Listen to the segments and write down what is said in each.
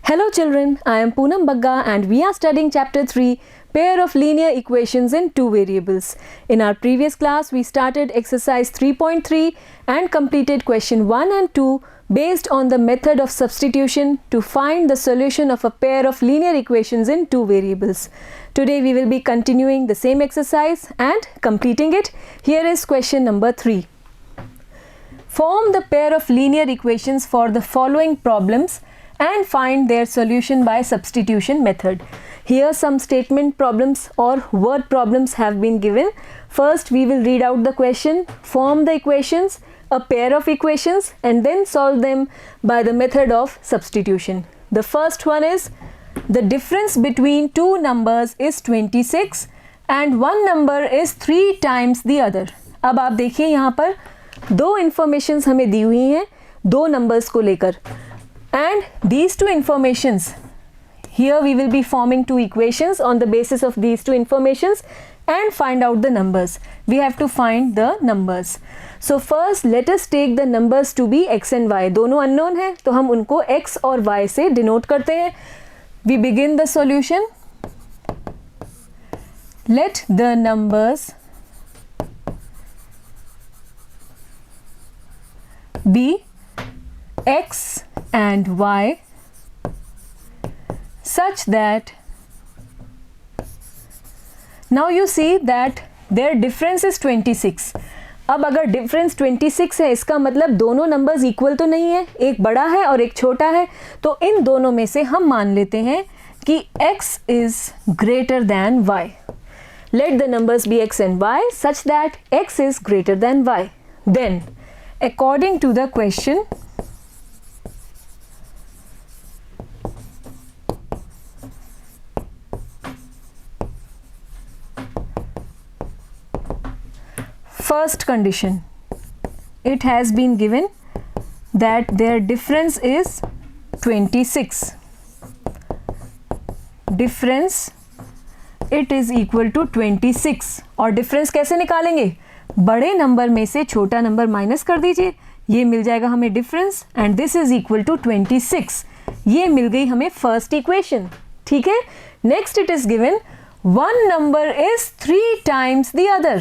Hello children, I am Poonam Bagga and we are studying chapter 3, pair of linear equations in two variables. In our previous class, we started exercise 3.3 and completed question 1 and 2 based on the method of substitution to find the solution of a pair of linear equations in two variables. Today we will be continuing the same exercise and completing it. Here is question number 3. Form the pair of linear equations for the following problems and find their solution by substitution method. Here some statement problems or word problems have been given. First we will read out the question, form the equations, a pair of equations, and then solve them by the method of substitution. The first one is the difference between two numbers is 26 and one number is 3 times the other. अब आप देखिए यहाँ पर दो informations हमें दी हुई हैं दो नंबर्स को लेकर. And these two informations, here we will be forming two equations on the basis of these two informations and find out the numbers. We have to find the numbers. So first let us take the numbers to be x and y. दोनों unknown है तो हम उनको x और y से denote करते हैं. We begin the solution. Let the numbers be x and y such that now you see that their difference is 26. अब अगर डिफरेंस 26 है इसका मतलब दोनों नंबर्स इक्वल तो नहीं है, एक बड़ा है और एक छोटा है, तो इन दोनों में से हम मान लेते हैं कि x is greater than y. Let the numbers be x and y such that x is greater than y. Then according to the question, first condition, it has been given that their difference is 26. Difference it is equal to 26. और difference कैसे निकालेंगे? बड़े number में से छोटा number minus कर दीजिए, ये मिल जाएगा हमें difference and this is equal to 26. ये मिल गई हमें first equation. ठीक है. Next it is given one number is 3 times the other.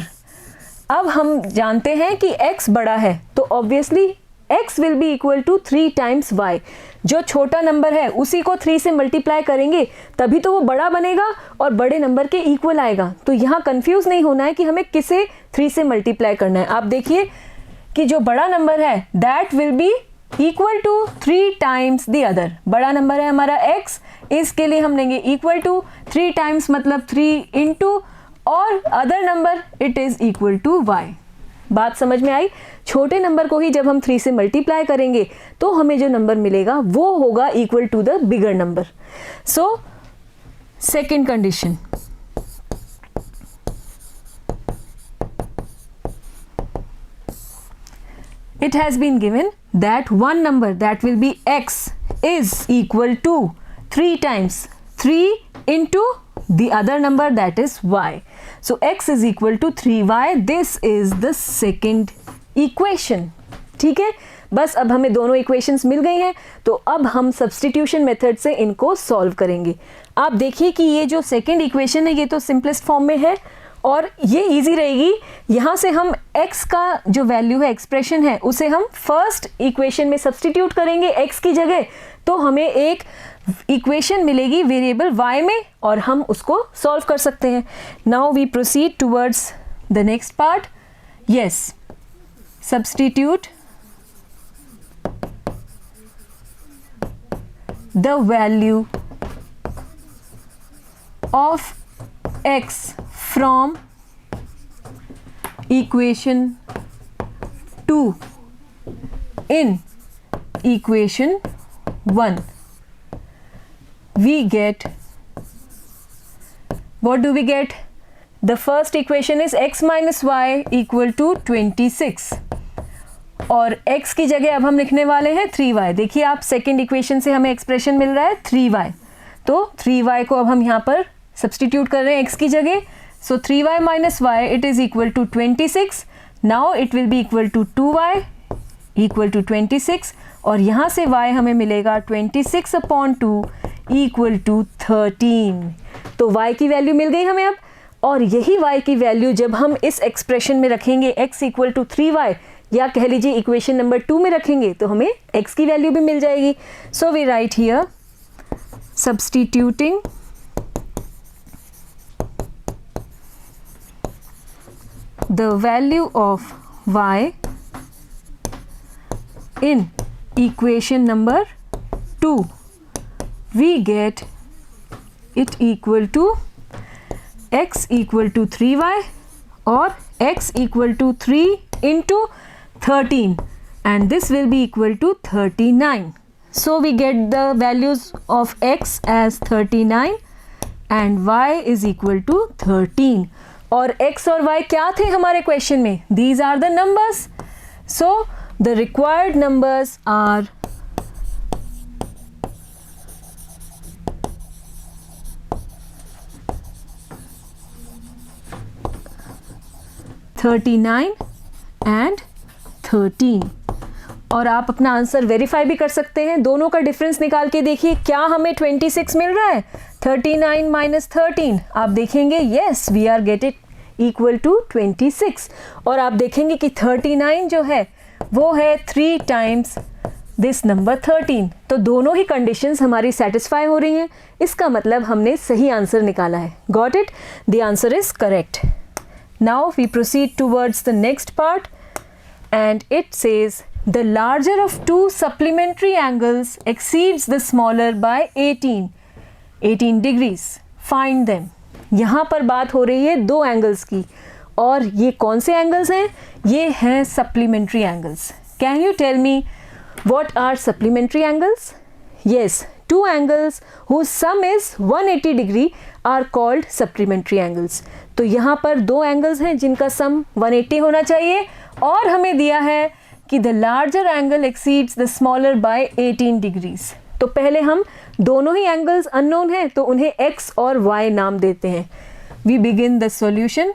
अब हम जानते हैं कि x बड़ा है तो obviously x will be equal to 3 times y. जो छोटा नंबर है उसी को 3 से मल्टीप्लाई करेंगे तभी तो वो बड़ा बनेगा और बड़े नंबर के इक्वल आएगा. तो यहाँ कंफ्यूज नहीं होना है कि हमें किसे 3 से मल्टीप्लाई करना है. आप देखिए कि जो बड़ा नंबर है that will be equal to 3 times the other. बड़ा नंबर है हमारा x, इसके लिए हम लेंगे इक्वल टू 3 टाइम्स मतलब 3 इंटू और other number it is equal to y. बात समझ में आई? छोटे नंबर को ही जब हम 3 से मल्टीप्लाई करेंगे तो हमें जो नंबर मिलेगा वो होगा equal to the bigger number. So second condition, it has been given that one number that will be x is equal to 3 times 3 into the other number that is y. So x is equal to 3y. This is the second equation. ठीक है. बस अब हमें दोनों equations मिल गई हैं तो अब हम सब्स्टिट्यूशन मेथड से इनको सॉल्व करेंगे. आप देखिए कि ये जो सेकंड इक्वेशन है ये तो सिंपलेस्ट फॉर्म में है और ये इजी रहेगी. यहाँ से हम x का जो वैल्यू है एक्सप्रेशन है उसे हम फर्स्ट इक्वेशन में सब्स्टिट्यूट करेंगे x की जगह, तो हमें एक इक्वेशन मिलेगी वेरिएबल y में और हम उसको सॉल्व कर सकते हैं. Now we proceed towards the next part. Yes, substitute the value of x from equation 2 in equation 1. We get, what do we get? The first equation is x minus y equal to 26 और x की जगह अब हम लिखने वाले हैं 3y. देखिए आप सेकेंड इक्वेशन से हमें एक्सप्रेशन मिल रहा है 3y, तो 3y को अब हम यहाँ पर सब्स्टिट्यूट कर रहे हैं x की जगह. So 3y minus y it is equal to 26. Now it will be equal to 2y equal to 26 और यहाँ से y हमें मिलेगा 26/2 इक्वल टू 13। तो y की वैल्यू मिल गई हमें अब, और यही y की वैल्यू जब हम इस एक्सप्रेशन में रखेंगे x इक्वल टू 3y, या कह लीजिए इक्वेशन नंबर 2 में रखेंगे, तो हमें x की वैल्यू भी मिल जाएगी। So we write here substituting the value of y in equation number 2, we get it equal to x equal to 3y or x equal to 3 into 13, and this will be equal to 39. So we get the values of x as 39 and y is equal to 13. और x और y क्या थे हमारे question में? These are the numbers. So the required numbers are 39 and 13। और आप अपना answer verify भी कर सकते हैं, दोनों का डिफरेंस निकाल के देखिए, क्या हमें 26 मिल रहा है? 39 माइनस 13, आप देखेंगे yes we are get it equal to 26। और आप देखेंगे कि 39 जो है वो है 3 टाइम्स दिस नंबर 13। तो दोनों ही कंडीशंस हमारी सेटिस्फाई हो रही हैं, इसका मतलब हमने सही आंसर निकाला है। Got it? The answer is correct. Now we proceed towards the next part and it says the larger of two supplementary angles exceeds the smaller by 18 degrees. Find them. यहाँ पर बात हो रही है दो एंगल्स की, और ये कौन से एंगल्स हैं? ये हैं supplementary angles. Can you tell me what are supplementary angles? Yes, two angles whose sum is 180 degree are called supplementary angles. तो यहाँ पर दो एंगल्स हैं जिनका सम 180 होना चाहिए, और हमें दिया है कि the larger angle exceeds the smaller by 18 degrees. तो पहले हम दोनों ही एंगल्स अननोन हैं तो उन्हें x और y नाम देते हैं। We begin the solution.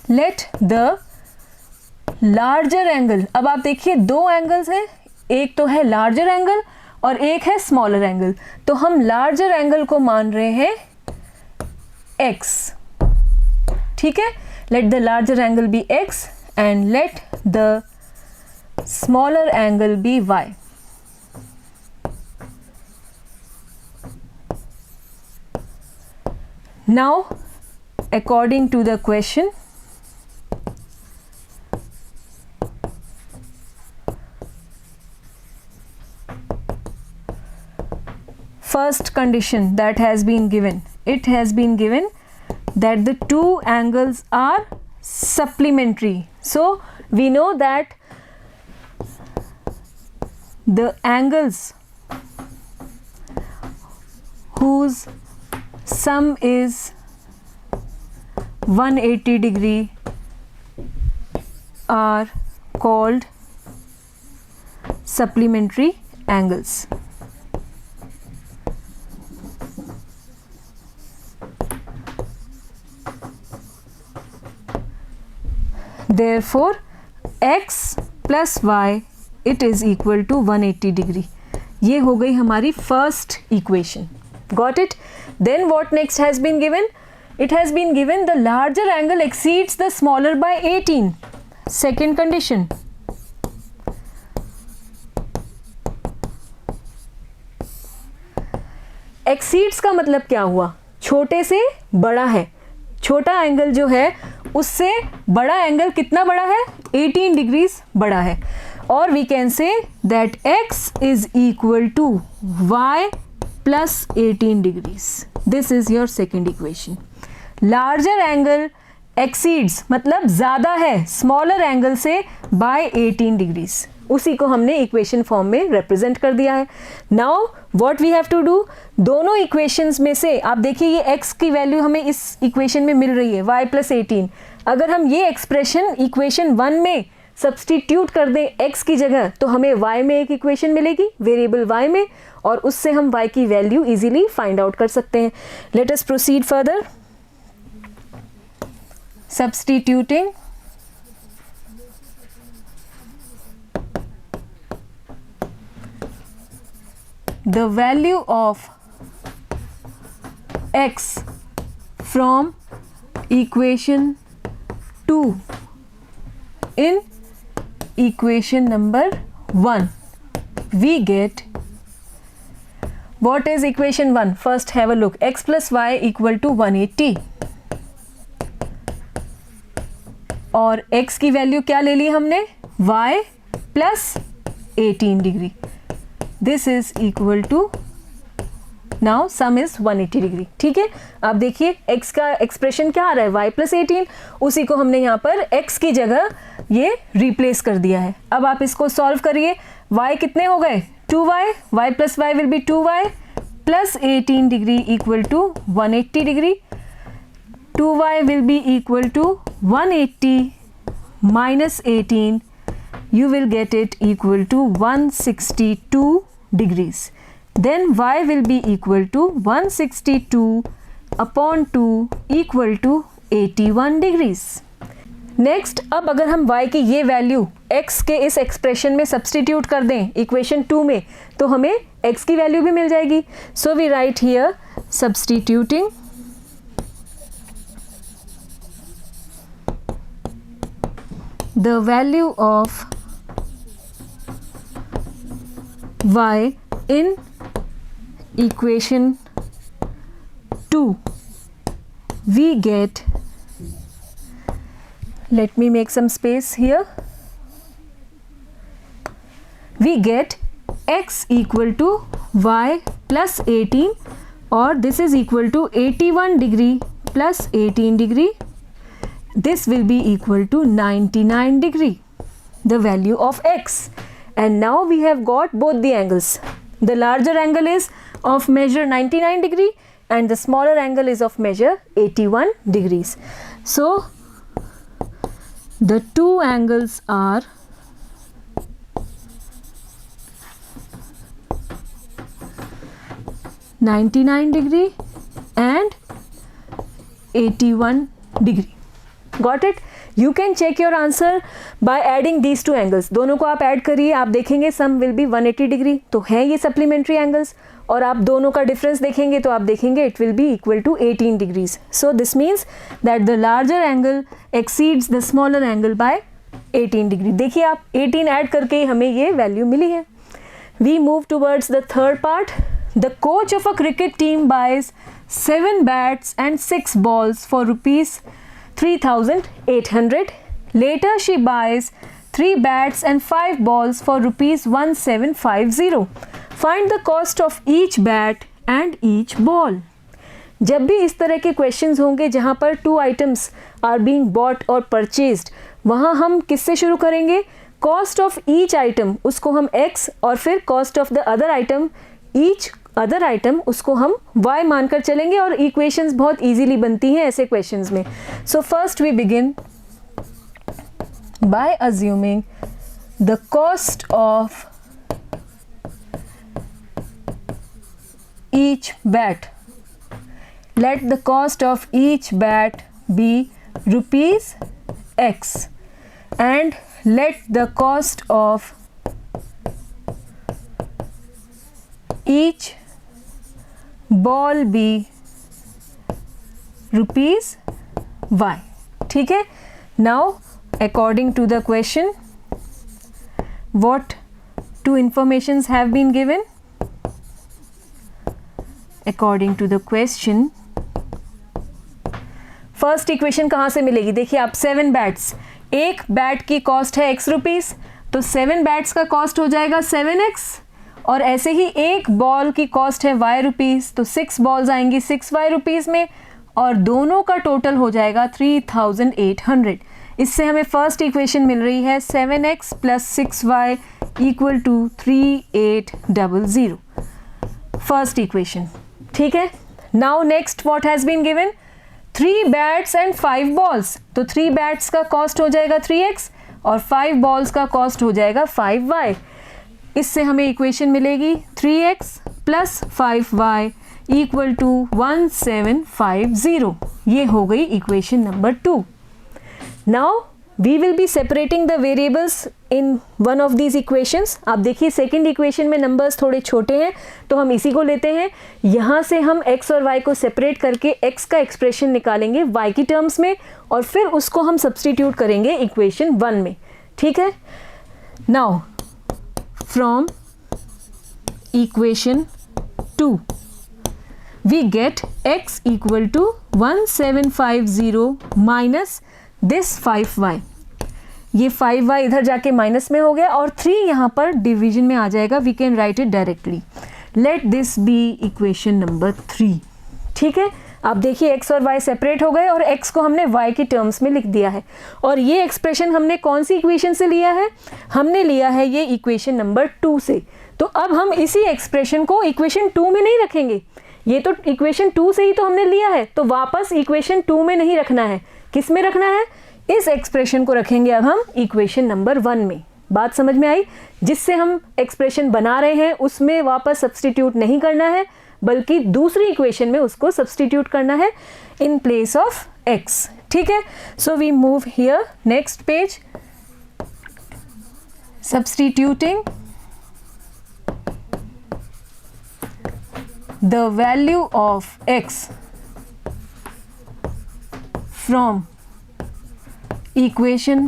Let the larger angle, अब आप देखिए दो एंगल्स हैं, एक तो है लार्जर एंगल और एक है स्मॉलर एंगल। तो हम लार्जर एंगल को मान रहे हैं x, ठीक है। Let the larger angle be x and let the smaller angle be y. Now, according to the question, first condition that has been given, it has been given that the two angles are supplementary. So we know that the angles whose sum is 180 degree are called supplementary angles. Therefore, x plus y it is equal to 180 degree. ये हो गई हमारी first equation. Got it? Then what next has been given? It has been given the larger angle exceeds the smaller by 18. Second condition. Exceeds का मतलब क्या हुआ? छोटे से बड़ा है। छोटा एंगल जो है उससे बड़ा एंगल कितना बड़ा है? 18 डिग्रीज बड़ा है। और we can say that x is equal to y plus 18 degrees. This is your second equation. Larger angle exceeds मतलब ज़्यादा है स्मॉलर एंगल से बाय 18 डिग्रीज, उसी को हमने इक्वेशन फॉर्म में रिप्रेजेंट कर दिया है। Now what we have to do, दोनों इक्वेशंस में से आप देखिए ये x की वैल्यू हमें इस इक्वेशन में मिल रही है y प्लस 18। अगर हम ये एक्सप्रेशन इक्वेशन 1 में सब्सटीट्यूट कर दें x की जगह तो हमें y में एक इक्वेशन मिलेगी वेरिएबल y में, और उससे हम y की वैल्यू इजीली फाइंड आउट कर सकते हैं। Let us proceed further. Substituting the value of x from equation 2 in equation number 1, we get, what is equation 1? First have a look. X plus y equal to 180 और x की value क्या ले ली हमने? y plus 18 degree. This is equal to, now sum is 180 degree. ठीक है, अब देखिए x का एक्सप्रेशन क्या आ रहा है? y plus 18. उसी को हमने यहाँ पर x की जगह ये रिप्लेस कर दिया है. अब आप इसको सॉल्व करिए. y कितने हो गए? 2y. y plus y will be 2y plus 18 degree equal to 180 degree. 2y will be equal to 180 minus 18. You will get it equal to 162 degrees. Then y will be equal to 162 upon 2 equal to 81 degrees. Next, अब अगर हम y की ये value x के इस expression में substitute कर दें इक्वेशन 2 में, तो हमें x की वैल्यू भी मिल जाएगी. So we write here substituting the value of y in equation 2, we get, let me make some space here, we get x equal to y plus 18 or this is equal to 81 degree plus 18 degree. This will be equal to 99 degree, the value of x. And now we have got both the angles. The larger angle is of measure 99 degree and the smaller angle is of measure 81 degrees. So the two angles are (99 degree and 81 degree. Got it? You can check your answer by adding these two angles. दोनों को आप add करिए, आप देखेंगे sum will be 180 degree. तो है ये supplementary angles और आप दोनों का डिफरेंस देखेंगे तो आप देखेंगे it will be equal to 18 degrees. So this means that the larger angle exceeds the smaller angle by 18 degree. देखिए आप 18 ऐड करके हमें ये वैल्यू मिली है. We move towards the third part. The coach of a cricket team buys 7 bats and 6 balls for rupees 3,800. Later she buys 3 bats and 5 balls for rupees 1,750. Find the cost of each bat and each ball. जब भी इस तरह के questions होंगे जहाँ पर 2 items are being bought और purchased, वहाँ हम किससे शुरू करेंगे? Cost of each item, उसको हम x और फिर cost of the other item, each other item, उसको हम y मानकर चलेंगे और इक्वेशंस बहुत इजीली बनती हैं ऐसे क्वेश्चंस में. So first we begin by assuming the cost of each bat. Let the cost of each bat be rupees x and let the cost of each ball be rupees y. ठीक है. Now according to the question, what two informations have been given? According to the question, first equation कहाँ से मिलेगी? देखिए आप 7 bats, एक bat की cost है x रुपीस, तो 7 बैट्स का कॉस्ट हो जाएगा 7x और ऐसे ही एक बॉल की कॉस्ट है y रुपीस, तो 6 बॉल्स आएंगी 6y रुपीस में और दोनों का टोटल हो जाएगा 3,800. इससे हमें फर्स्ट इक्वेशन मिल रही है 7x plus 6y equal to 3,800. First equation. ठीक है. Now next what has been given? 3 bats and 5 balls. तो 3 बैट्स का कॉस्ट हो जाएगा 3x और 5 बॉल्स का कॉस्ट हो जाएगा 5y. इससे हमें इक्वेशन मिलेगी 3x plus 5y equal to 1750. ये हो गई equation number 2. Now we will be separating the variables in one of these equations. आप देखिए सेकंड इक्वेशन में नंबर्स थोड़े छोटे हैं तो हम इसी को लेते हैं। यहाँ से हम x और y को सेपरेट करके x का एक्सप्रेशन निकालेंगे y की टर्म्स में और फिर उसको हम सब्सटीट्यूट करेंगे इक्वेशन 1 में। ठीक है, now from equation 2 we get x equal to 1750 minus this 5y। ये 5y इधर जाके माइनस में हो गया और 3 यहाँ पर डिवीजन में आ जाएगा। We can write it directly. Let this be equation number 3। ठीक है, आप देखिए x और y सेपरेट हो गए और x को हमने y की टर्म्स में लिख दिया है। और ये एक्सप्रेशन हमने कौन सी इक्वेशन से लिया है? हमने लिया है ये इक्वेशन नंबर 2 से। तो अब हम इसी एक्सप्रेशन को इक्वेशन 2 में नहीं रखेंगे, ये तो इक्वेशन 2 से ही तो हमने लिया है, तो वापस इक्वेशन 2 में नहीं रखना है। किस में रखना है? इस एक्सप्रेशन को रखेंगे अब हम इक्वेशन नंबर 1 में। बात समझ में आई? जिससे हम एक्सप्रेशन बना रहे हैं उसमें वापस सब्सटीट्यूट नहीं करना है, बल्कि दूसरी इक्वेशन में उसको सब्सटीट्यूट करना है इन प्लेस ऑफ x। ठीक है, so we move here next page. Substituting the value of x from equation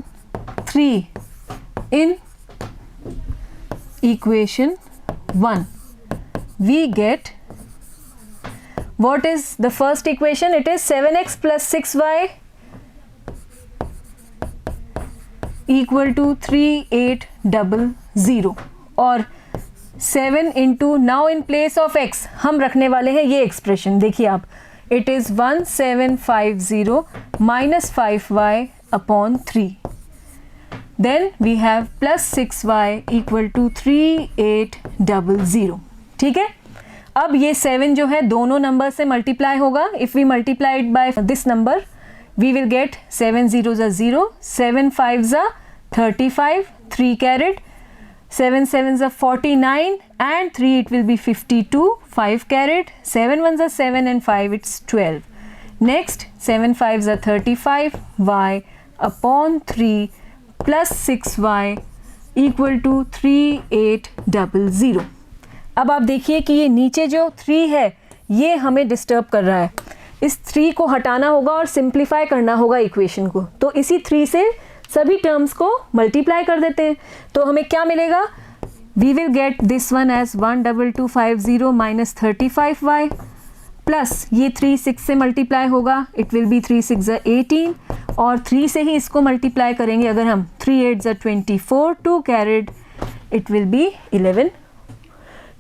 3 in equation 1, we get, what is the first equation? It is 7x plus 6y equal to 3800 और 7 into, now in place of x हम रखने वाले हैं ये expression. देखिए आप, it is 1750 minus 5y upon 3, then we have plus 6y equal to 3800। ठीक है, अब ये 7 जो है दोनों नंबर से मल्टीप्लाई होगा। If we multiplied by this number we will get 7 0 0, 7 5 35, 3 carry, 7 7 49 and 3 it will be 52, 5 carried, 7 1 7 and 5 it's 12. Next 7 5 35 y upon 3 plus 6y equal to 3800। अब आप देखिए कि ये नीचे जो 3 है ये हमें डिस्टर्ब कर रहा है। इस 3 को हटाना होगा और सिंप्लीफाई करना होगा इक्वेशन को। तो इसी 3 से सभी टर्म्स को मल्टीप्लाई कर देते हैं तो हमें क्या मिलेगा? We will get this one as 12250 minus 35y plus ये 3 6 से मल्टीप्लाई होगा, इट विल बी 3 6 18 और 3 से ही इसको मल्टीप्लाई करेंगे अगर हम, 3 8 24, 2 कैरेड, इट विल बी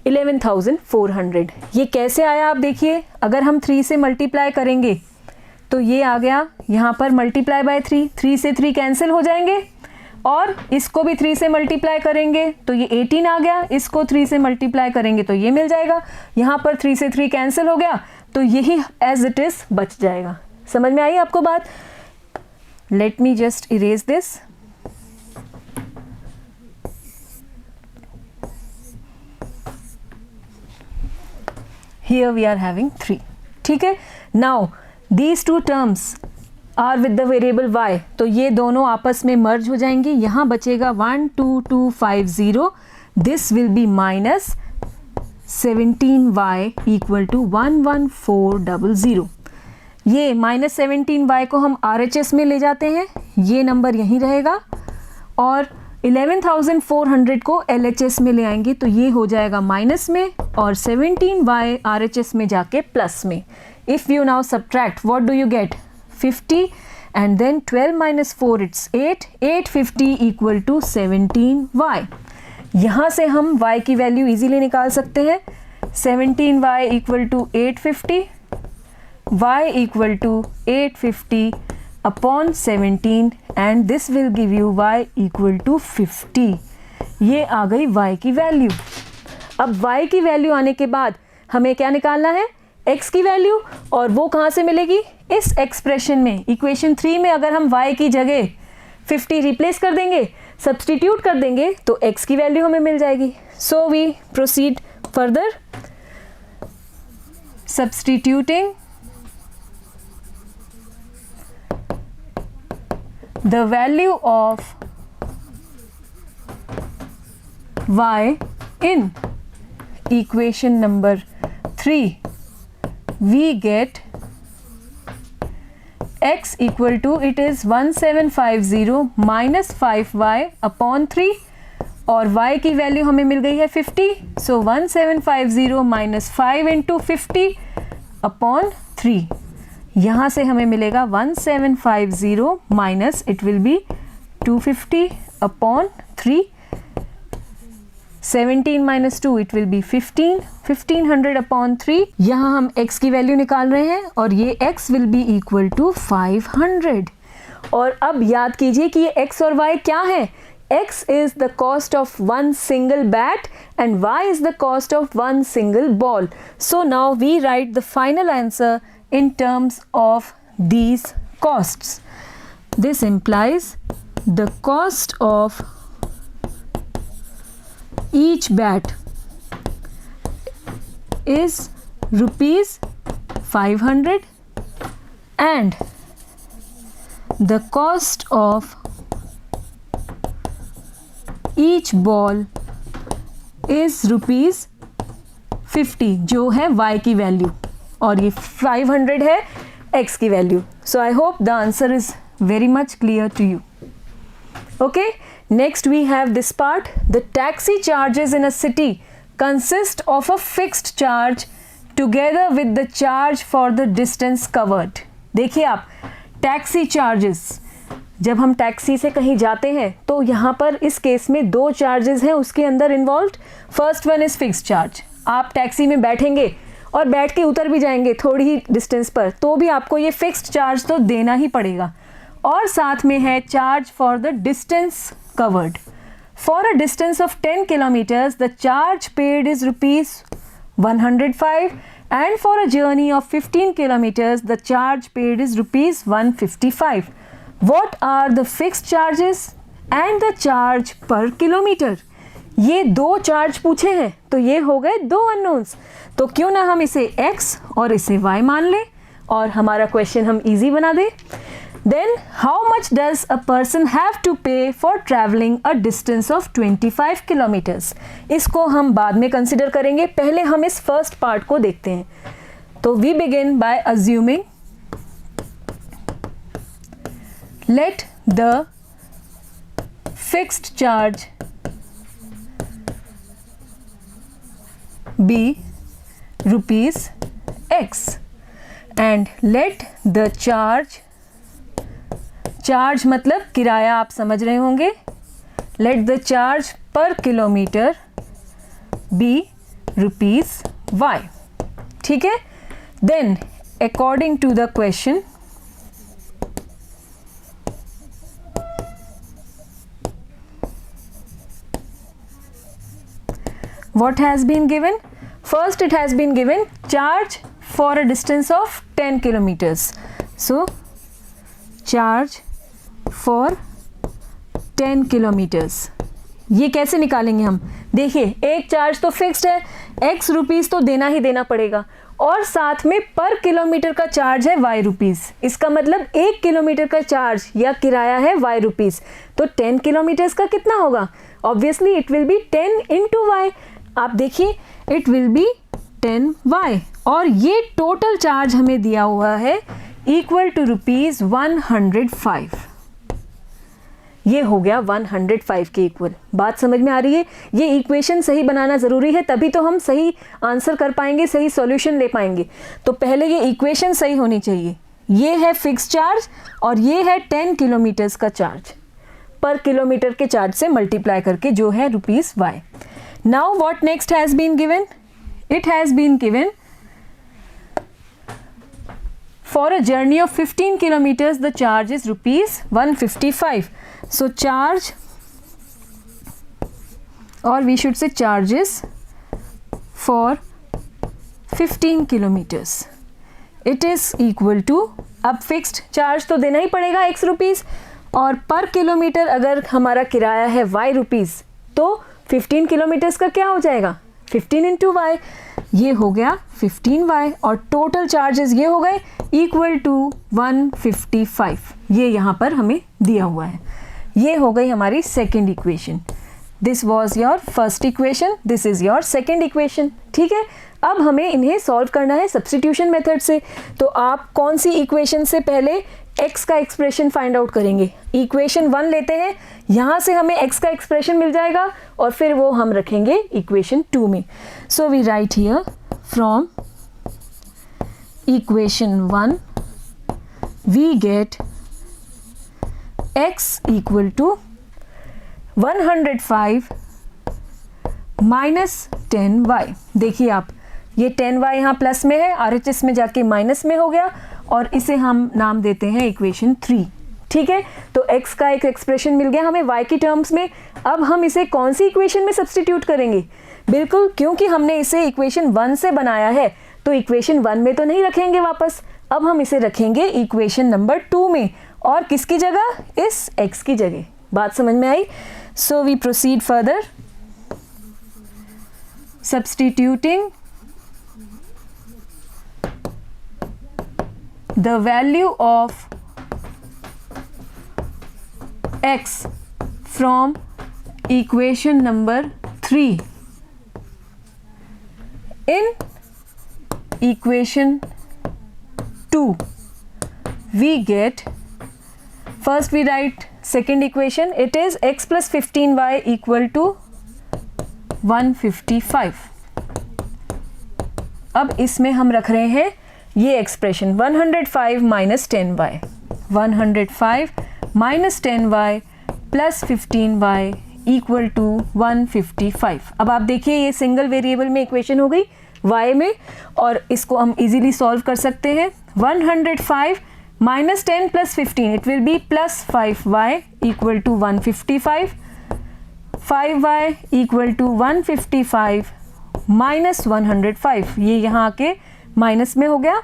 11,400। ये कैसे आया आप देखिए, अगर हम 3 से मल्टीप्लाई करेंगे तो ये आ गया यहाँ पर मल्टीप्लाई बाय 3, 3 से 3 कैंसिल हो जाएंगे और इसको भी 3 से मल्टीप्लाई करेंगे तो ये 18 आ गया, इसको 3 से मल्टीप्लाई करेंगे तो ये मिल जाएगा। यहाँ पर 3 से 3 कैंसिल हो गया तो यही एज इट इज़ बच जाएगा। समझ में आई आपको बात? Let me just erase this. Here we are having 3। ठीक है, now these two terms are with the variable y, तो ये दोनों आपस में मर्ज हो जाएंगी। यहाँ बचेगा 12250, this will be minus 17y equal to 11400। ये माइनस 17y को हम RHS में ले जाते हैं, ये नंबर यहीं रहेगा और 11,400 को LHS में ले आएंगे तो ये हो जाएगा माइनस में और 17y RHS में जाके प्लस में। If you now subtract, what do you get? 50 and then 12 minus 4 it's 8, 850 equal to 17y। यहाँ से हम y की वैल्यू इजीली निकाल सकते हैं। 17y equal to 850, y equal to 850 upon 17 and this will give you y equal to 50। ये आ गई y की वैल्यू। अब y की वैल्यू आने के बाद हमें क्या निकालना है? x की वैल्यू, और वो कहाँ से मिलेगी? इस एक्सप्रेशन में, इक्वेशन 3 में अगर हम y की जगह 50 रिप्लेस कर देंगे, सब्सटीट्यूट कर देंगे तो x की वैल्यू हमें मिल जाएगी। So we proceed further, substituting the value of y in equation number 3, we get x equal to, it is 1750 minus 5y upon 3 और y की वैल्यू हमें मिल गई है 50. सो 1750 माइनस 5 इंटू 50 अपॉन 3. यहाँ से हमें मिलेगा 1750 minus it will B 250 upon 3. 17 minus 2 it will be 15. 1500 upon 3. यहाँ हम x की वैल्यू निकाल रहे हैं और ये x will be equal to 500. और अब याद कीजिए कि ये x और y क्या है. x is the cost of one single bat and y is the cost of one single ball. So now we write the final answer in terms of these costs. This implies the cost of each bat is rupees 500 and the cost of each ball is rupees 50 जो है y की value और ये 500 है x की value. So I hope the answer is very much clear to you. Okay, next we have this part. The taxi charges in a city consist of a fixed charge together with the charge for the distance covered. देखिए आप, taxi charges, जब हम taxi से कहीं जाते हैं तो यहाँ पर इस केस में दो चार्जेस हैं उसके अंदर involved. First one is fixed charge. आप टैक्सी में बैठेंगे और बैठ के उतर भी जाएंगे थोड़ी ही डिस्टेंस पर तो भी आपको ये फिक्स्ड चार्ज तो देना ही पड़ेगा. और साथ में है charge for the distance covered. For a distance of 10 kilometres the charge paid is rupees 105 and for a journey of 15 kilometers the charge paid is rupees 155. What are the fixed charges and the charge per kilometer? ये दो charge पूछे हैं तो ये हो गए दो unknowns. तो क्यों ना हम इसे x और इसे y मान लें और हमारा क्वेश्चन हम इजी बना दें. Then how much does a person have to pay for traveling a distance of 25 kilometers? इसको हम बाद में कंसिडर करेंगे, पहले हम इस फर्स्ट पार्ट को देखते हैं. तो we begin by assuming let the fixed charge be rupees x and let the charge मतलब किराया आप समझ रहे होंगे. let the charge per kilometer be rupees y. ठीक है. then according to the question what has been given? First it has been given charge for a distance of 10 kilometers. So charge for 10 kilometers. ये कैसे निकालेंगे हम? देखिए एक charge तो fixed है, x रुपीज़ तो देना ही देना पड़ेगा और साथ में पर किलोमीटर का चार्ज है y रुपीज़. इसका मतलब 1 किलोमीटर का चार्ज या किराया है y रुपीज़. तो 10 किलोमीटर्स का कितना होगा? Obviously it will be 10 into y. आप देखिए इट विल बी 10y और ये टोटल चार्ज हमें दिया हुआ है इक्वल टू रुपीज़ 105. ये हो गया 105 के इक्वल. बात समझ में आ रही है? ये इक्वेशन सही बनाना ज़रूरी है तभी तो हम सही आंसर कर पाएंगे, सही सॉल्यूशन ले पाएंगे. तो पहले ये इक्वेशन सही होनी चाहिए. ये है फिक्स चार्ज और ये है 10 किलोमीटर्स का चार्ज. पर किलोमीटर के चार्ज से मल्टीप्लाई करके जो है rupees y. Now what next has been given? It has been given for a journey of 15 kilometers the charge is rupees 155. So charge, or we should say charges for 15 kilometers. It is equal to, अब fixed charge तो देना ही पड़ेगा x rupees और पर kilometre अगर हमारा किराया है y रुपीज़ तो 15 किलोमीटर्स का क्या हो जाएगा? 15 इंटू वाई. ये हो गया 15y और टोटल चार्जेस ये हो गए इक्वल टू 155. ये यहाँ पर हमें दिया हुआ है. ये हो गई हमारी second equation. This was your first equation, this is your second equation. ठीक है, अब हमें इन्हें सॉल्व करना है सब्स्टिट्यूशन मेथड से. तो आप कौन सी इक्वेशन से पहले x का एक्सप्रेशन फाइंड आउट करेंगे? इक्वेशन 1 लेते हैं, यहाँ से हमें x का एक्सप्रेशन मिल जाएगा और फिर वो हम रखेंगे इक्वेशन 2 में. So we write here from equation 1 we get x equal to 105 minus 10y. देखिए आप, ये 10y यहाँ प्लस में है, RHS में जाके माइनस में हो गया और इसे हम नाम देते हैं इक्वेशन 3. ठीक है, तो x का एक एक्सप्रेशन मिल गया हमें y की टर्म्स में. अब हम इसे कौन सी इक्वेशन में सब्स्टिट्यूट करेंगे? बिल्कुल, क्योंकि हमने इसे इक्वेशन 1 से बनाया है तो इक्वेशन 1 में तो नहीं रखेंगे वापस. अब हम इसे रखेंगे इक्वेशन नंबर 2 में. और किसकी जगह? इस x की जगह. बात समझ में आई? So we proceed further. Substituting the value of x from equation number 3 in equation 2, we get, first we write second equation, it is x plus 15y equal to 155. अब इसमें हम रख रहे हैं ये expression 105 minus 10y, 105 minus 10y plus 15y equal to 155. अब आप देखिए ये सिंगल वेरिएबल में इक्वेशन हो गई y में, और इसको हम इजीली सॉल्व कर सकते हैं. 105 minus 10 plus 15, it will be plus 5y equal to 155. 5y equal to 155 minus 105, ये यहाँ आके माइनस में हो गया.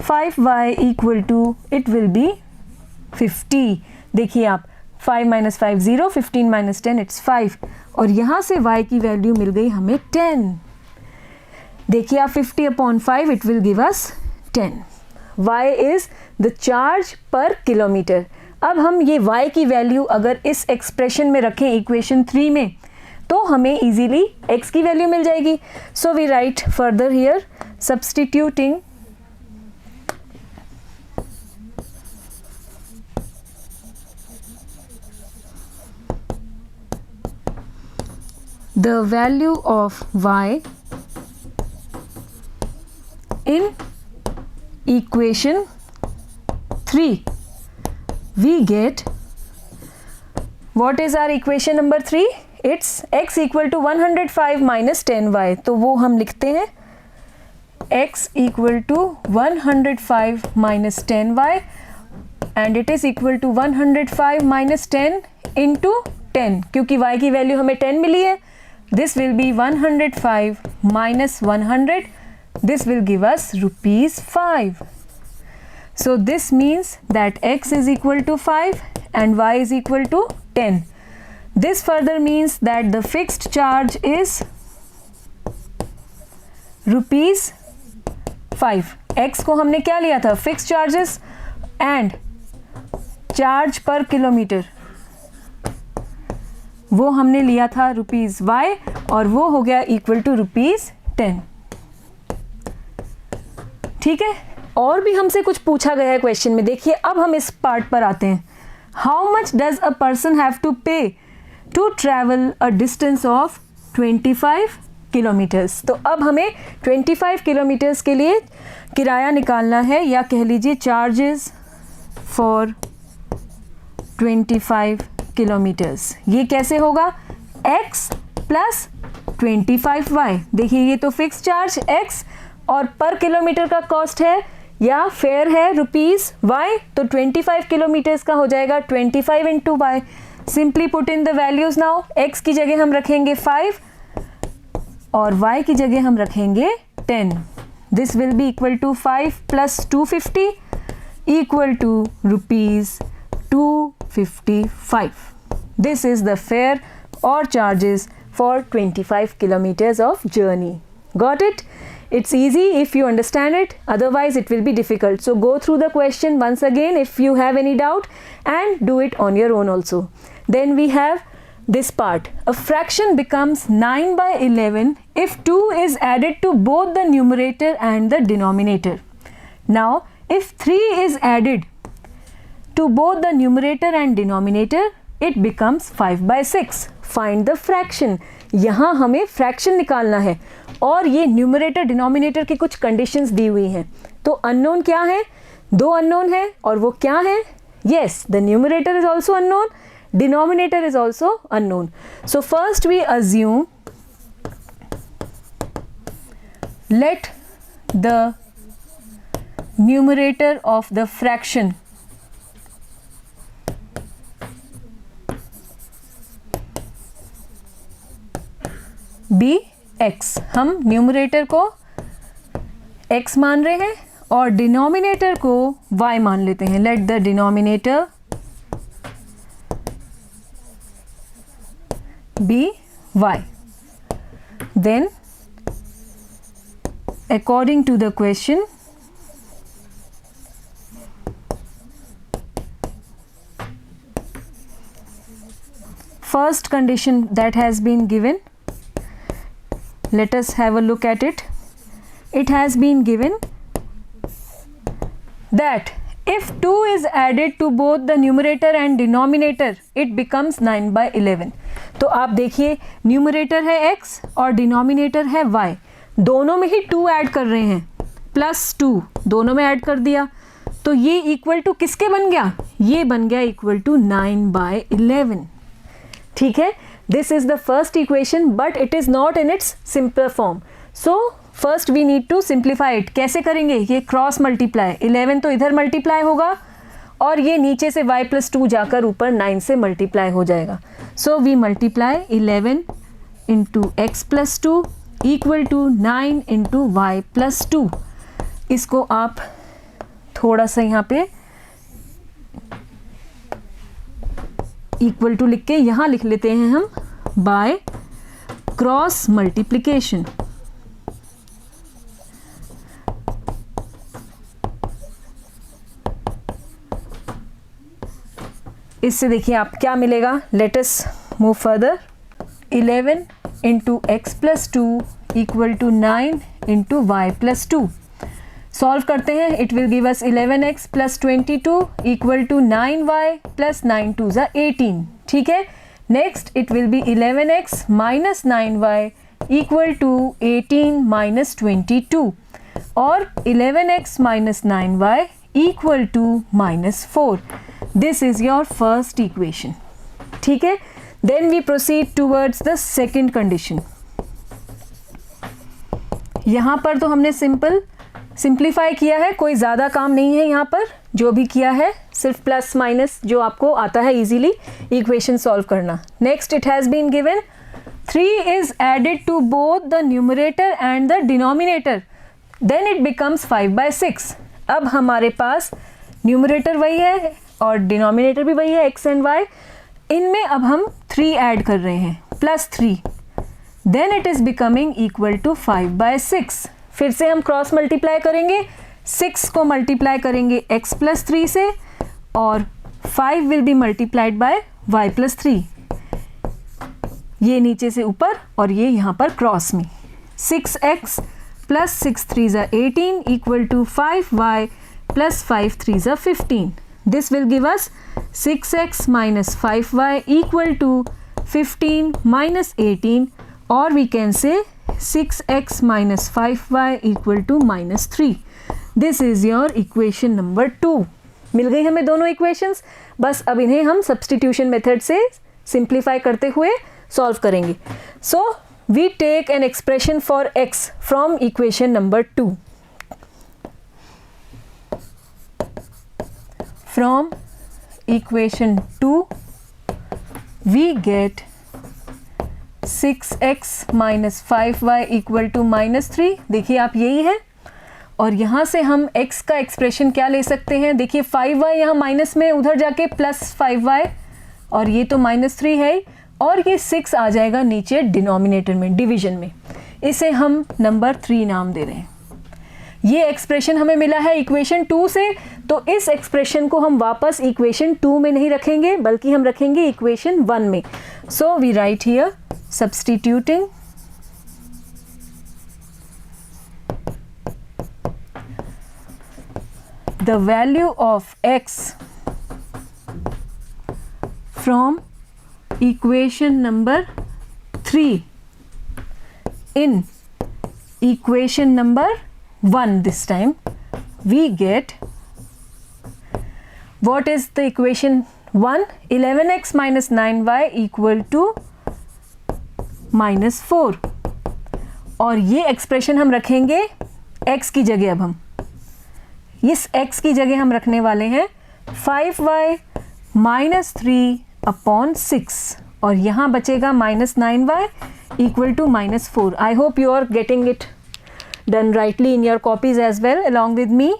5y equal to, it will be 50. देखिए आप, 5 माइनस 5 0, 15 माइनस 10 इट्स 5, और यहाँ से y की वैल्यू मिल गई हमें 10. देखिए आप, 50 upon 5 it will give us 10. y is the charge पर किलोमीटर. अब हम ये y की वैल्यू अगर इस एक्सप्रेशन में रखें इक्वेशन 3 में, तो हमें इजीली x की वैल्यू मिल जाएगी. So we write further here, substituting the value of y in equation 3, we get, what is our equation number 3? It's x equal to 105 minus 10y. तो वो हम लिखते हैं x equal to 105 minus 10y and it is equal to 105 minus 10 into 10, क्योंकि y की value हमें 10 मिली है. This will be 105 minus 100. This will give us rupees 5. So this means that x is equal to 5 and y is equal to 10. This further means that the fixed charge is rupees 5. x को हमने क्या लिया था? Fixed charges and charge per kilometer, वो हमने लिया था rupees y और वो हो गया इक्वल टू रुपीज़ 10. ठीक है, और भी हमसे कुछ पूछा गया है क्वेश्चन में. देखिए अब हम इस पार्ट पर आते हैं. How much does a person have to pay to travel a distance of 25 kilometres. तो अब हमें 25 किलोमीटर्स के लिए किराया निकालना है, या कह लीजिए चार्जेस फॉर 25 किलोमीटर्स. ये कैसे होगा? x plus 25y. देखिए ये तो फिक्स चार्ज x और पर किलोमीटर का कॉस्ट है या फेयर है रुपीज़ y, तो 25 किलोमीटर्स का हो जाएगा 25 into y. Simply put in the values now. x की जगह हम रखेंगे 5 और y की जगह हम रखेंगे 10. This will be equal to 5 plus 250 equal to rupees 255. This is the fare or charges for 25 kilometers of journey. Got it? It's easy if you understand it, otherwise it will be difficult. So go through the question once again if you have any doubt and do it on your own also. Then we have this part. A fraction becomes 9 by 11 if 2 is added to both the numerator and the denominator. Now, if 3 is added to both the numerator and denominator, it becomes 5 by 6. Find the fraction. यहाँ हमें fraction निकालना है और ये numerator denominator की कुछ conditions दी हुई हैं. तो अननोन क्या है? दो अननोन है और वो क्या है? Yes, the numerator is also unknown, denominator is also unknown. So first we assume, let the numerator of the fraction be x. हम न्यूमरेटर को x मान रहे हैं और डिनोमिनेटर को y मान लेते हैं. Let the denominator be y. Then according to the question, first condition that has been given, let us have a look at it. It has been given that if 2 is added to both the numerator and denominator, it becomes 9 by 11. तो आप देखिए numerator है x और denominator है y, दोनों में ही 2 add कर रहे हैं, प्लस 2 दोनों में ऐड कर दिया, तो ये इक्वल टू किसके बन गया? ये बन गया इक्वल टू 9 by 11. ठीक है, this is the first equation but it is not in its simple form. So first we need to simplify it. कैसे करेंगे? ये क्रॉस मल्टीप्लाई, 11 तो इधर मल्टीप्लाई होगा और ये नीचे से y प्लस 2 जाकर ऊपर 9 से मल्टीप्लाई हो जाएगा. So we multiply 11 into x plus 2 equal to 9 into y plus 2. इसको आप थोड़ा सा यहाँ पे इक्वल टू लिख के यहाँ लिख लेते हैं हम बाय क्रॉस मल्टीप्लिकेशन. इससे देखिए आप क्या मिलेगा. Let us move further. 11 into x plus 2 equal to 9 into y plus 2. Solve करते हैं. It will give us 11x plus 22 equal to 9y plus 9 2 ज़ा 18. ठीक है. Next it will be 11x minus 9y equal to 18 minus 22 और 11x minus 9y equal to minus 4. This is your first equation. ठीक है. Then we proceed towards the second condition. यहाँ पर तो हमने सिंप्लीफाई किया है, कोई ज़्यादा काम नहीं है यहाँ पर. जो भी किया है सिर्फ प्लस माइनस जो आपको आता है इजीली इक्वेशन सॉल्व करना. Next it has been given 3 is added to both the numerator and the denominator, then it becomes 5 by 6. अब हमारे पास न्यूमरेटर वही है और डिनोमिनेटर भी वही है x एंड y. इनमें अब हम 3 ऐड कर रहे हैं plus 3, then it is becoming equal to 5 by 6. फिर से हम क्रॉस मल्टीप्लाई करेंगे. 6 को मल्टीप्लाई करेंगे x प्लस 3 से और 5 will be multiplied by y plus 3. ये नीचे से ऊपर और ये यहाँ पर क्रॉस में. 6x प्लस 6 3 ज़ा 18 इक्वल टू 5y प्लस 5 3 ज़ा 15. This will give us 6x minus 5y equal to 15 minus 18 और वी कैन से 6x minus 5y equal to minus 3. This is your equation number 2. मिल गई हमें दोनों equations. बस अब इन्हें हम substitution method से simplify करते हुए solve करेंगे. So we take an expression for x from equation number 2. From equation 2 we get 6x minus 5y equal to minus 3. देखिए आप यही है और यहाँ से हम x का एक्सप्रेशन क्या ले सकते हैं. देखिए 5y यहाँ माइनस में उधर जाके प्लस 5y और ये तो माइनस 3 है और ये 6 आ जाएगा नीचे डिनोमिनेटर में, डिवीजन में. इसे हम नंबर 3 नाम दे रहे हैं. ये एक्सप्रेशन हमें मिला है इक्वेशन 2 से, तो इस एक्सप्रेशन को हम वापस इक्वेशन 2 में नहीं रखेंगे बल्कि हम रखेंगे इक्वेशन 1 में. So we write here substituting the value of x from equation number 3 in equation number 1. This time we get, what is the equation 1? 11x minus 9y equal to -4. और ये एक्सप्रेशन हम रखेंगे x की जगह. अब हम इस x की जगह हम रखने वाले हैं 5y minus 3 upon 6 और यहाँ बचेगा -9y equal to -4. I hope you are getting it done rightly in your copies as well along with me.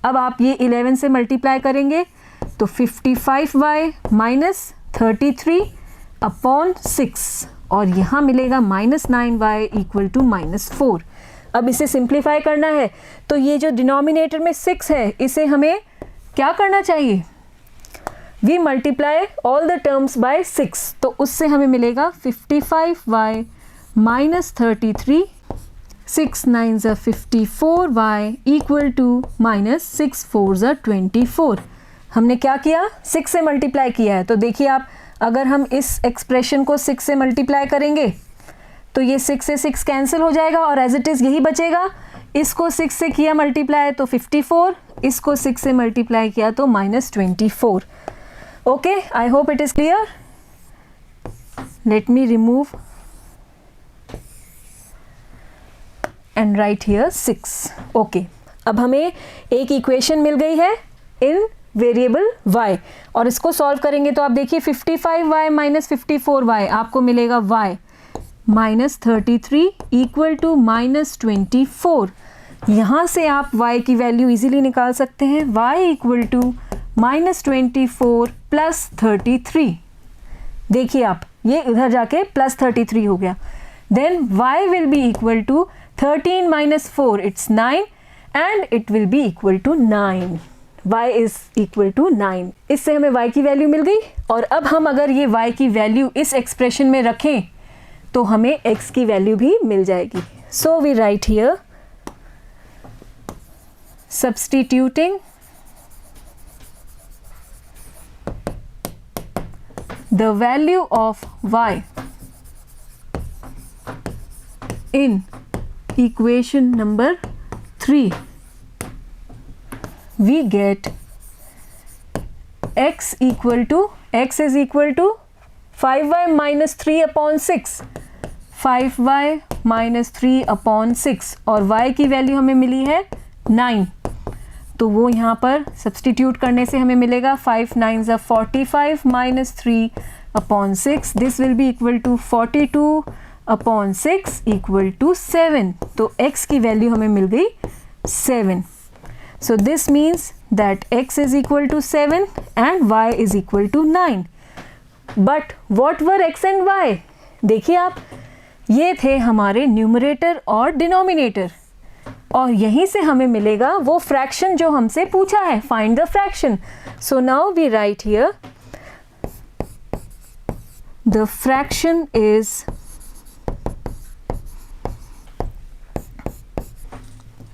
अब आप ये 11 से मल्टीप्लाई करेंगे तो 55y minus 33 upon 6 और यहाँ मिलेगा -9y equal to -4. अब इसे सिंप्लीफाई करना है तो ये जो डिनोमिनेटर में 6 है इसे हमें क्या करना चाहिए, we multiply all the terms by 6. तो उससे हमें मिलेगा 55y minus 33, 6 9s are 54y equal to minus 6 4s are 24. हमने क्या किया, 6 से मल्टीप्लाई किया है. तो देखिए आप, अगर हम इस एक्सप्रेशन को 6 से मल्टीप्लाई करेंगे तो ये 6 से 6 कैंसिल हो जाएगा और एज इट इज़ यही बचेगा. इसको 6 से किया मल्टीप्लाई तो 54, इसको 6 से मल्टीप्लाई किया तो -24. Okay, I hope it is clear. Let me remove and right here 6. Okay, अब हमें एक इक्वेशन मिल गई है इन वेरिएबल y और इसको सॉल्व करेंगे तो आप देखिए 55y minus 54y आपको मिलेगा y -33 इक्वल टू -24. यहाँ से आप y की वैल्यू इजीली निकाल सकते हैं. y equal to -24 plus 33. देखिए आप, ये इधर जाके प्लस 33 हो गया. Then y will be equal to 13 minus 4 it's 9 and it will be equal to 9. y is equal to 9. इससे हमें y की वैल्यू मिल गई. और अब हम अगर ये y की वैल्यू इस एक्सप्रेशन में रखें तो हमें x की वैल्यू भी मिल जाएगी. So we write here substituting the value of y in equation number 3 we get x equal to, x is equal to 5y minus 3 upon 6, 5y minus 3 upon 6 और y की वैल्यू हमें मिली है 9. तो वो यहाँ पर सब्सटीट्यूट करने से हमें मिलेगा 5 9s are 45 minus 3 upon 6. This will be equal to 42 upon 6 equal to 7. तो x की वैल्यू हमें मिल गई 7. So this means that x is equal to 7 and y is equal to 9. But what were x and y? देखिए आप, ये थे हमारे numerator और डिनोमिनेटर और यहीं से हमें मिलेगा वो फ्रैक्शन जो हमसे पूछा है, find the fraction. So now we write here the fraction is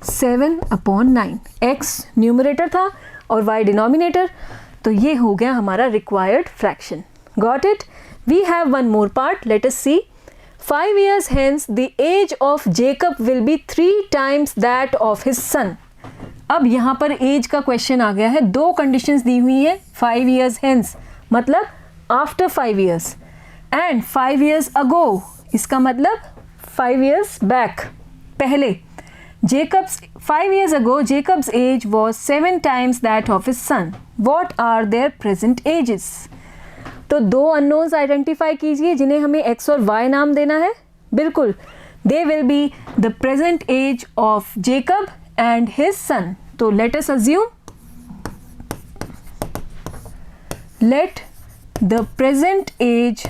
7 upon 9. x numerator था और y डिनोमिनेटर, तो ये हो गया हमारा required fraction. Got it. We have one more part. Let us see. 5 years hence the age of Jacob will be 3 times that of his son. अब यहाँ पर एज का क्वेश्चन आ गया है. दो कंडीशंस दी हुई है. 5 years hence मतलब after 5 years and 5 years ago इसका मतलब 5 years back, पहले. Jacob's 5 years ago Jacob's age was 7 times that of his son. What are their present ages? तो दो अननोन्स आइडेंटिफाई कीजिए जिन्हें हमें x और y नाम देना है. बिल्कुल, they will be the present age of Jacob and his son. तो let us assume, let the present age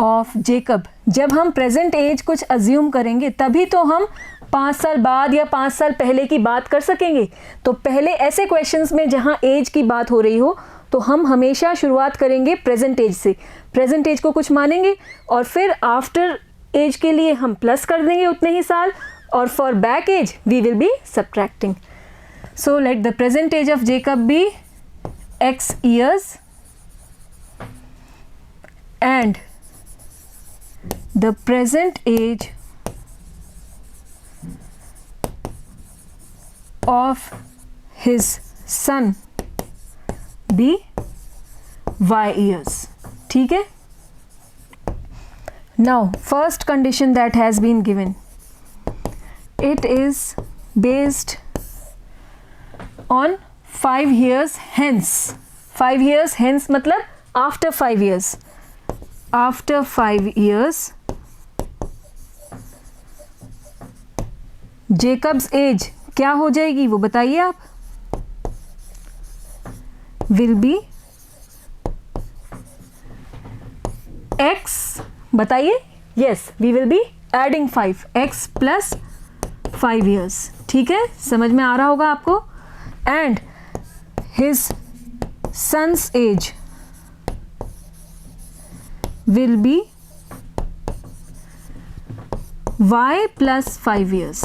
of Jacob, जब हम प्रेजेंट एज कुछ अज्यूम करेंगे तभी तो हम 5 साल बाद या 5 साल पहले की बात कर सकेंगे। तो पहले ऐसे क्वेश्चंस में जहाँ एज की बात हो रही हो तो हम हमेशा शुरुआत करेंगे प्रेजेंट एज से, प्रेजेंट एज को कुछ मानेंगे और फिर आफ्टर एज के लिए हम प्लस कर देंगे उतने ही साल, और for back age we will be subtracting. So let the present age of Jacob be x years and the present age of his son be y years. ठीक है? Now first condition that has been given, it is based on 5 years hence. 5 years hence मतलब after 5 years. After 5 years Jacob's age क्या हो जाएगी वो बताइए आप। Will be x, बताइए। Yes, we will be adding 5, x plus 5 years। ठीक है, समझ में आ रहा होगा आपको। And his son's age will be y plus 5 years।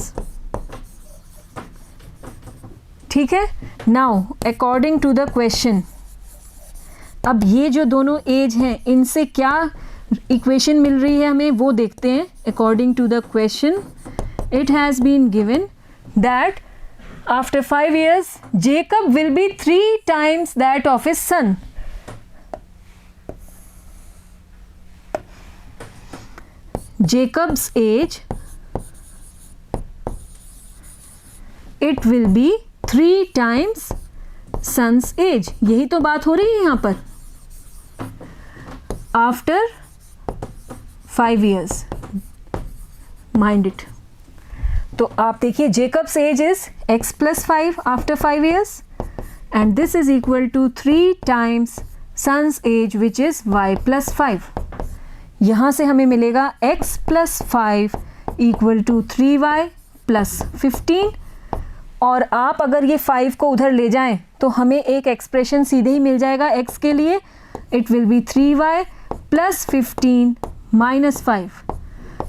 ठीक है। Now according to the question, अब ये जो दोनों एज हैं इनसे क्या इक्वेशन मिल रही है हमें वो देखते हैं। According to the question it has been given that after 5 years Jacob will be 3 times that of his son. Jacob's age, it will be 3 times son's age। यही तो बात हो रही है यहाँ पर। After 5 years, mind it। तो आप देखिए Jacob's age is x plus 5 after 5 years and this is equal to 3 times son's age which is y plus 5। यहाँ से हमें मिलेगा x plus 5 equal to 3y plus 15, और आप अगर ये 5 को उधर ले जाएं तो हमें एक एक्सप्रेशन सीधे ही मिल जाएगा x के लिए। It will B 3y plus 15 minus 5।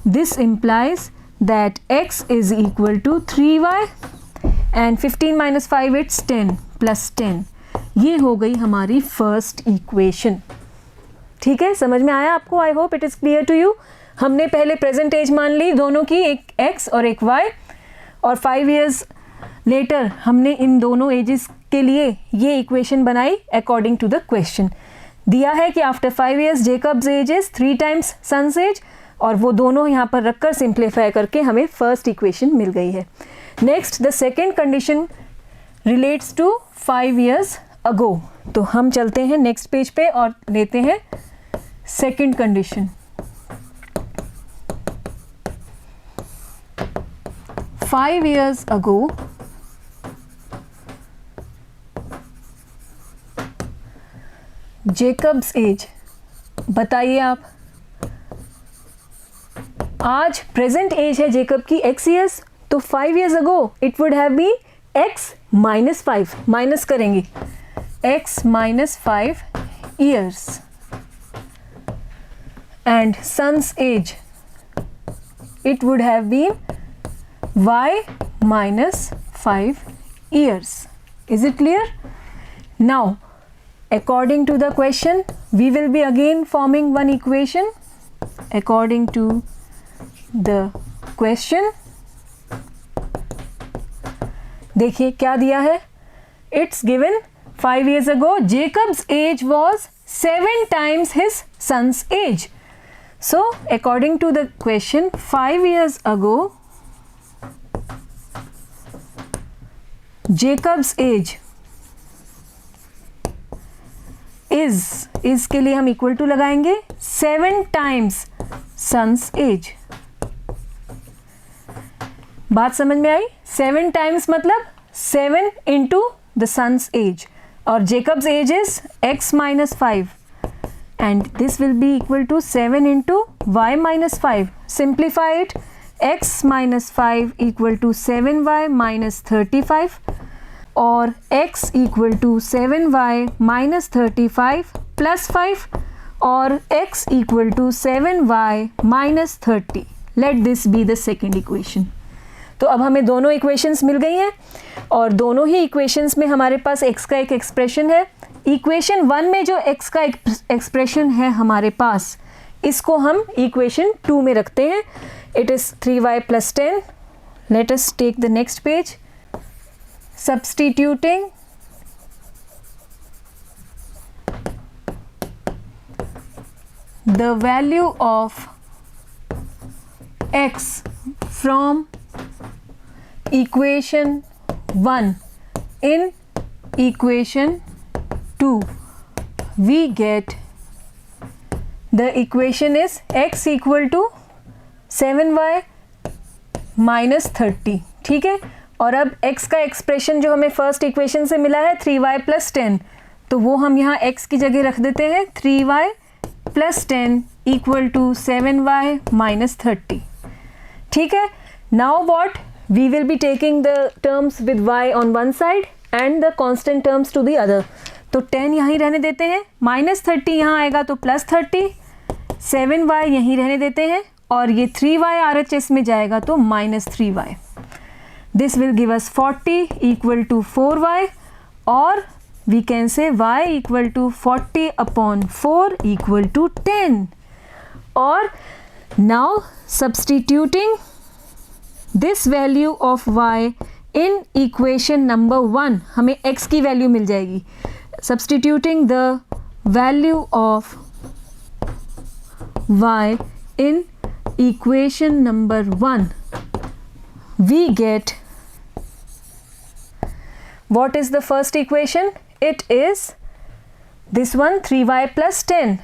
This implies that x is equal to 3y and 15 minus 5 it's 10 plus 10। ये हो गई हमारी फर्स्ट इक्वेशन। ठीक है, समझ में आया आपको? I hope it is clear to you. हमने पहले प्रेजेंट एज मान ली दोनों की, एक x और एक y, और 5 years लेटर हमने इन दोनों एजेस के लिए ये इक्वेशन बनाई अकॉर्डिंग टू द क्वेश्चन। दिया है कि after 5 years Jacob's age is 3 times son's age, और वो दोनों यहाँ पर रखकर सिंप्लीफाई करके हमें फर्स्ट इक्वेशन मिल गई है। Next the second condition relates to 5 years ago. तो हम चलते हैं नेक्स्ट पेज पे और लेते हैं second condition. 5 years ago Jacob's age, बताइए आप। आज प्रेजेंट एज है जेकब की x years, तो 5 years ago it would have been x minus 5, minus करेंगे x minus 5 years, and son's age it would have been y minus 5 years। Is it clear? Now according to the question we will be again forming one equation according to the question। देखिए क्या दिया है। It's given 5 years ago Jacob's age was 7 times his son's age। So according to the question 5 years ago Jacob's age is के लिए हम equal to लगाएंगे 7 times son's as. बात समझ में आई? 7 times मतलब 7 into the son's age, और Jacob's age is x minus 5, and this will be equal to 7 into y minus 5. Simplify it. X minus 5 equal to 7y minus 35, or x equal to 7y minus 35 plus 5, or x equal to 7y minus 30. Let this be the second equation. तो अब हमें दोनों equations मिल गई हैं और दोनों ही equations में हमारे पास x का एक एक्सप्रेशन है. इक्वेशन 1 में जो x का एक्सप्रेशन है हमारे पास, इसको हम इक्वेशन 2 में रखते हैं. It is 3y plus 10. Let us take the next page. Substituting the value of x from equation 1 in equation 2, we get the equation is x equal to 7y minus 30. ठीक है. और अब x का expression जो हमें first equation से मिला है 3y plus 10, तो वो हम यहाँ x की जगह रख देते हैं. 3y plus 10 equal to 7y minus 30. ठीक है. Now what? We will be taking the terms with y on one side and the constant terms to the other. तो 10 यहीं रहने देते हैं, minus 30 यहाँ आएगा तो plus 30, 7y यहीं रहने देते हैं और ये 3y RHS में जाएगा तो minus 3y. This will give us 40 equal to 4y, or we can say y equal to 40 upon 4 equal to 10. Or now substituting this value of y in equation number 1, हमें x की value मिल जाएगी. Substituting the value of y in equation number 1, we get, what is the first equation? It is this one, 3y plus 10.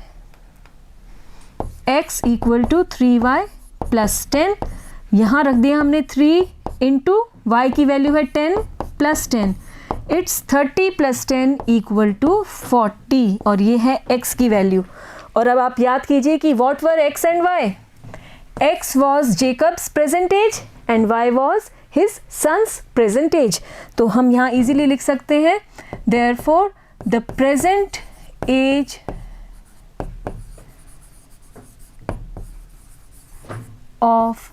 x equal to 3y plus 10. यहाँ रख दिया हमने 3 into y की value है 10 plus 10. It's 30 plus 10 equal to 40 और ये है x की वैल्यू. और अब आप याद कीजिए कि what were x and y? x was Jacob's present age and y was his son's present age. तो हम यहाँ easily लिख सकते हैं therefore the present age of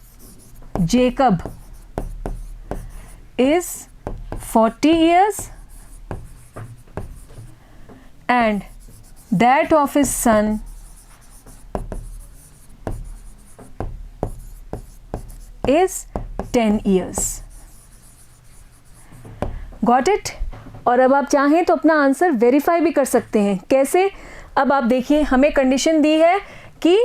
Jacob is 40 years and that of his son is 10 years. Got it? और अब आप चाहें तो अपना आंसर वेरीफाई भी कर सकते हैं. कैसे? अब आप देखिए, हमें कंडीशन दी है कि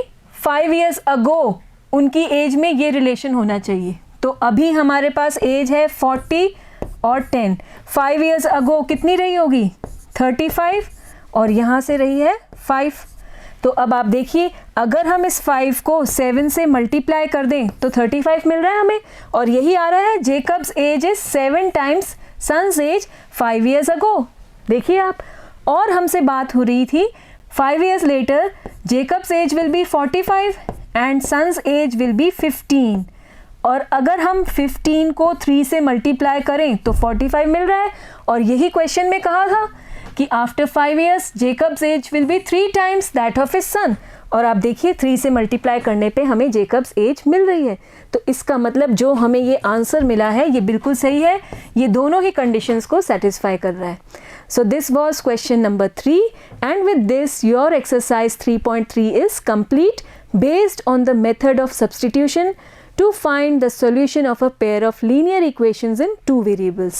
5 years ago उनकी एज में ये रिलेशन होना चाहिए. तो अभी हमारे पास एज है 40 और 10. 5 years ago कितनी रही होगी? 35 और यहाँ से रही है 5. तो अब आप देखिए, अगर हम इस 5 को 7 से मल्टीप्लाई कर दें तो 35 मिल रहा है हमें. और यही आ रहा है Jacob's age is 7 times son's age 5 years ago. देखिए आप, और हमसे बात हो रही थी 5 years later Jacob's age will be 45 and son's age will be 15. और अगर हम 15 को 3 से मल्टीप्लाई करें तो 45 मिल रहा है. और यही क्वेश्चन में कहा था कि after 5 years Jacob's age will be 3 times that of his son. और आप देखिए 3 से मल्टीप्लाई करने पे हमें जेकब्स एज मिल रही है. तो इसका मतलब जो हमें ये आंसर मिला है ये बिल्कुल सही है. ये दोनों ही कंडीशंस को सेटिस्फाई कर रहा है. So this was question number 3 and with this your exercise 3.3 is complete based on the method of substitution to find the solution of a pair of linear equations in two variables.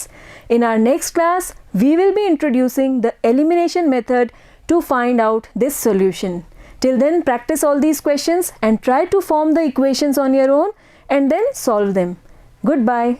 In our next class, we will be introducing the elimination method to find out this solution. Till then, practice all these questions and try to form the equations on your own and then solve them. Goodbye.